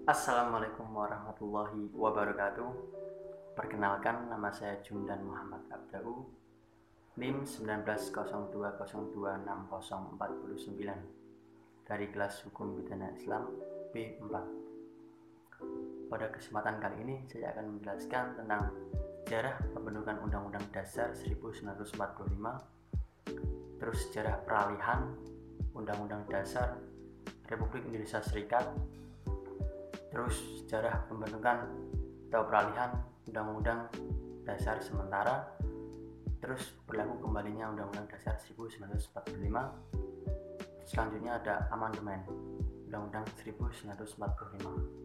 Assalamualaikum warahmatullahi wabarakatuh. Perkenalkan, nama saya Jundan Muhammad Abdau, NIM 1902026049 dari kelas Hukum Pidana Islam B4. Pada kesempatan kali ini saya akan menjelaskan tentang sejarah pembentukan Undang-Undang Dasar 1945, terus sejarah peralihan Undang-Undang Dasar Republik Indonesia Serikat, terus sejarah pembentukan atau peralihan Undang-Undang Dasar sementara, terus berlaku kembalinya Undang-Undang Dasar 1945. Selanjutnya ada amandemen Undang-Undang 1945.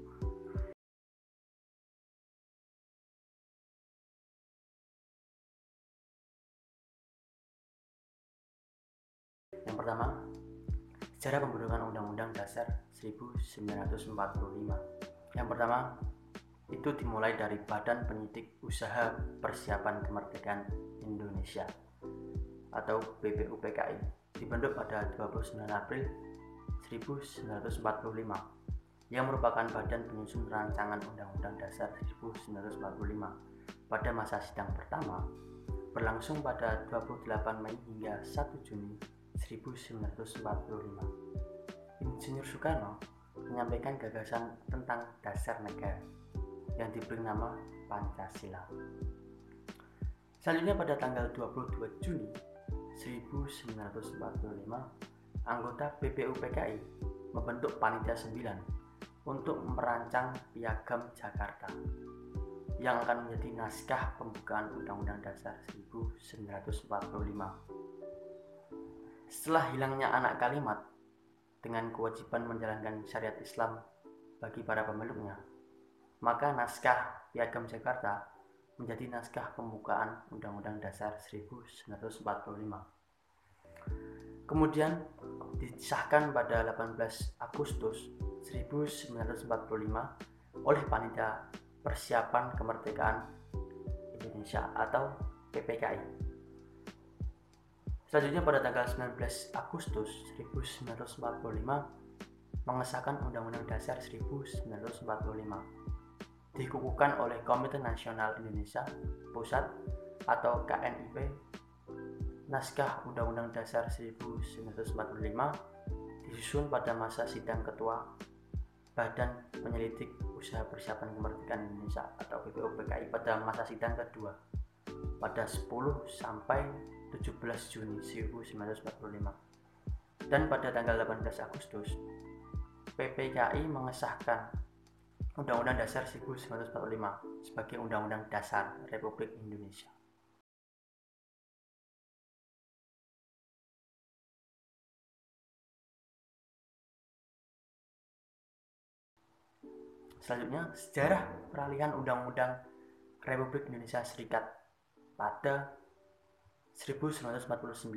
Yang pertama, sejarah pembentukan Undang-Undang Dasar 1945. Yang pertama, itu dimulai dari Badan Penyidik Usaha Persiapan Kemerdekaan Indonesia atau BPUPKI, dibentuk pada 29 April 1945, yang merupakan badan penyusun rancangan Undang-Undang Dasar 1945 pada masa sidang pertama berlangsung pada 28 Mei hingga 1 Juni 1945. Insinyur Soekarno menyampaikan gagasan tentang dasar negara yang diberi nama Pancasila. Selanjutnya pada tanggal 22 Juni 1945, anggota BPUPKI membentuk Panitia 9 untuk merancang Piagam Jakarta yang akan menjadi naskah pembukaan Undang-Undang Dasar 1945. Setelah hilangnya anak kalimat dengan kewajiban menjalankan syariat Islam bagi para pemeluknya, maka naskah Piagam Jakarta menjadi naskah pembukaan Undang-Undang Dasar 1945. Kemudian disahkan pada 18 Agustus 1945 oleh Panitia Persiapan Kemerdekaan Indonesia atau PPKI. Selanjutnya pada tanggal 19 Agustus 1945 mengesahkan Undang-Undang Dasar 1945, dikukuhkan oleh Komite Nasional Indonesia Pusat atau KNIP. Naskah Undang-Undang Dasar 1945 disusun pada masa sidang Ketua Badan Penyelidik Usaha Persiapan Kemerdekaan Indonesia atau BPUPKI pada masa sidang kedua pada 10 sampai 17 Juni 1945. Dan pada tanggal 18 Agustus, PPKI mengesahkan Undang-Undang Dasar 1945 sebagai Undang-Undang Dasar Republik Indonesia. Selanjutnya, sejarah peralihan Undang-Undang Republik Indonesia Serikat pada 1949.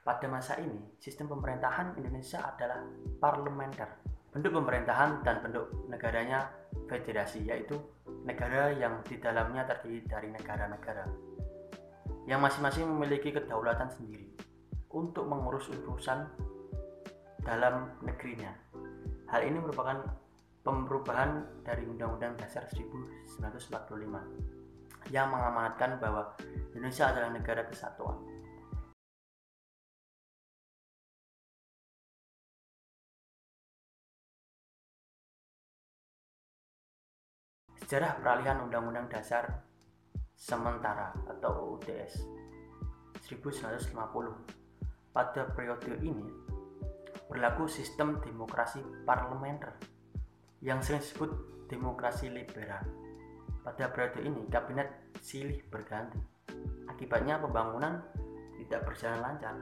Pada masa ini, sistem pemerintahan Indonesia adalah parlementer. Bentuk pemerintahan dan bentuk negaranya federasi, yaitu negara yang di dalamnya terdiri dari negara-negara yang masing-masing memiliki kedaulatan sendiri untuk mengurus urusan dalam negerinya. Hal ini merupakan perubahan dari Undang-Undang Dasar 1945 yang mengamanatkan bahwa Indonesia adalah negara kesatuan. Sejarah peralihan Undang-Undang Dasar Sementara atau UUDS 1950. Pada periode ini berlaku sistem demokrasi parlementer yang sering disebut demokrasi liberal. Pada periode ini kabinet silih berganti. Akibatnya pembangunan tidak berjalan lancar.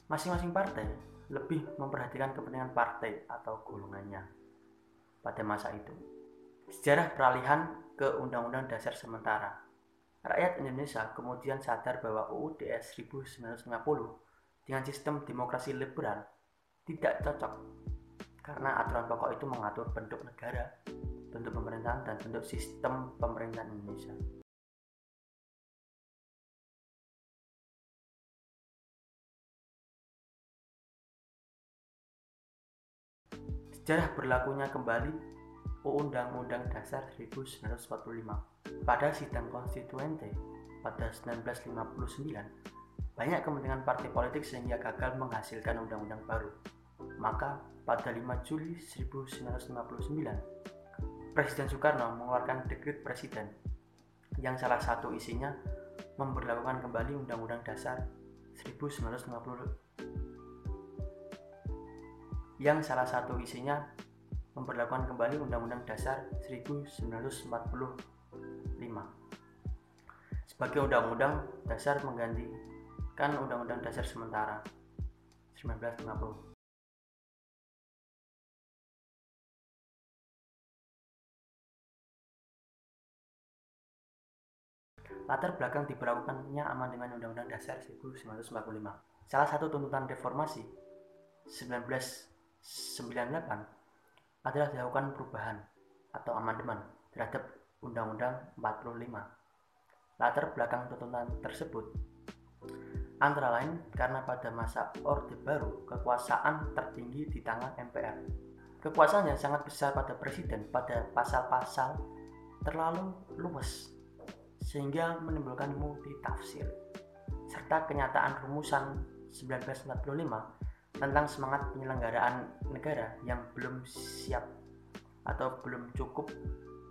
Masing-masing partai lebih memperhatikan kepentingan partai atau golongannya pada masa itu. Sejarah peralihan ke Undang-Undang Dasar Sementara. Rakyat Indonesia kemudian sadar bahwa UUDS 1950 dengan sistem demokrasi liberal tidak cocok karena aturan pokok itu mengatur bentuk negara, bentuk pemerintahan, dan bentuk sistem pemerintahan Indonesia. Sejarah berlakunya kembali Undang-Undang Dasar 1945. Pada sidang konstituente pada 1959, banyak kepentingan partai politik sehingga gagal menghasilkan undang-undang baru. Maka pada 5 Juli 1959, Presiden Soekarno mengeluarkan dekret presiden yang salah satu isinya memberlakukan kembali Undang-Undang Dasar 1945 sebagai undang-undang dasar menggantikan Undang-Undang Dasar sementara 1950. Latar belakang diberlakukannya amandemen Undang-Undang Dasar 1945. Salah satu tuntutan reformasi 1998 adalah dilakukan perubahan atau amandemen terhadap Undang-Undang 45. Latar belakang tuntutan tersebut antara lain karena pada masa Orde Baru kekuasaan tertinggi di tangan MPR. Kekuasaannya sangat besar pada presiden pada pasal-pasal terlalu luas sehingga menimbulkan multitafsir, serta kenyataan rumusan 1945 tentang semangat penyelenggaraan negara yang belum siap atau belum cukup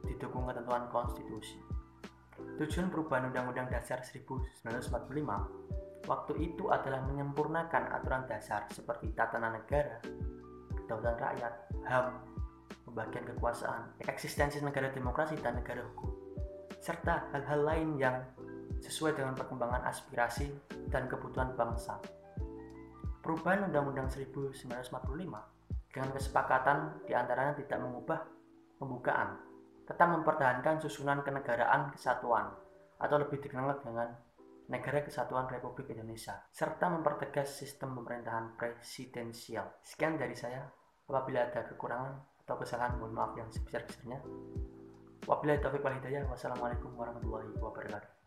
didukung ketentuan konstitusi. Tujuan perubahan Undang-Undang Dasar 1945 waktu itu adalah menyempurnakan aturan dasar seperti tatanan negara, kedaulatan rakyat, HAM, pembagian kekuasaan, eksistensi negara demokrasi dan negara hukum, serta hal-hal lain yang sesuai dengan perkembangan aspirasi dan kebutuhan bangsa. Perubahan Undang-Undang 1945 dengan kesepakatan diantaranya tidak mengubah pembukaan, tetap mempertahankan susunan kenegaraan kesatuan atau lebih dikenal dengan Negara Kesatuan Republik Indonesia, serta mempertegas sistem pemerintahan presidensial. Sekian dari saya. Apabila ada kekurangan atau kesalahan, mohon maaf yang sebesar-besarnya. Wabillahi taufiq wal hidayah. Wassalamualaikum warahmatullahi wabarakatuh.